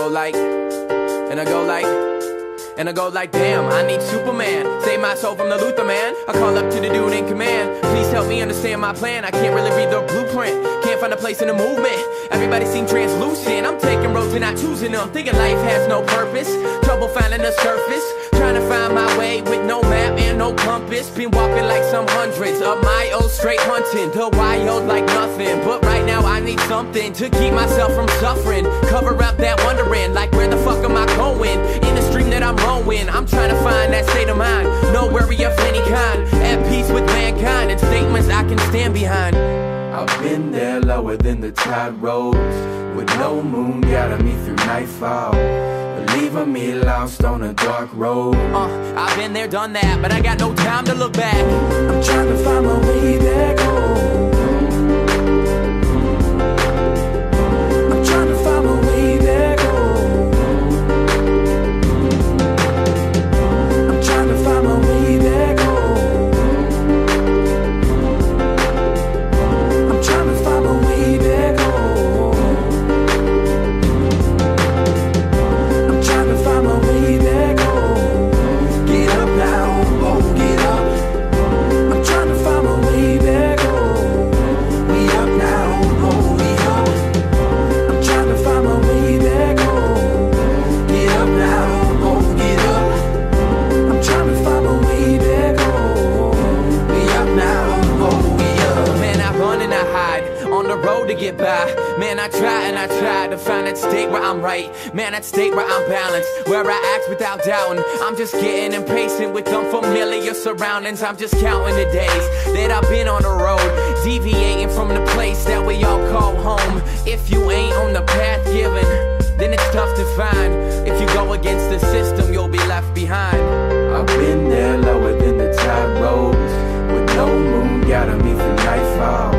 go like, and I go like, and I go like, damn, I need Superman. Save my soul from the Luther man. I call up to the dude in command. Please help me understand my plan. I can't really read the blueprint. Can't find a place in the movement. Everybody seems translucent. I'm taking roads and not choosing them. Thinking life has no purpose. Trouble finding the surface. Trying to find my way with no map and no compass. Been walking like some hundreds of miles straight hunting the wild like nothing. But right now I need something to keep myself from suffering. Cover up that wondering, like where the fuck am I going? In the stream that I'm rowing, I'm trying to find that state of mind. No worry of any kind, at peace with mankind, and statements I can stand behind. I've been there lower than the tide rose, with no moon guiding me through nightfall, leaving me lost on a dark road. I've been there, done that, but I got no time to look back. I'm trying to find my way back home. I'm trying to find my way back home. I'm trying to find my way back home. I'm trying to find my way back home. I'm trying to find my way back home. Get up now, oh get up. I'm trying to find my way back home. We up now, oh we up. I'm trying to find my way back home. Get up now, oh get up. I'm trying to find my way back home. We up now, oh we up. Man, I run and I hide on the road to get by. Man, I try and I try to find that state where I'm right. Man, that state where I'm balanced, where I act without doubting. I'm just getting impatient with unfamiliar surroundings. I'm just counting the days that I've been on the road, deviating from the place that we all call home. If you ain't on the path given, then it's tough to find. If you go against the system, you'll be left behind. I've been there lower than the tide rose, with no moon guiding me through nightfall,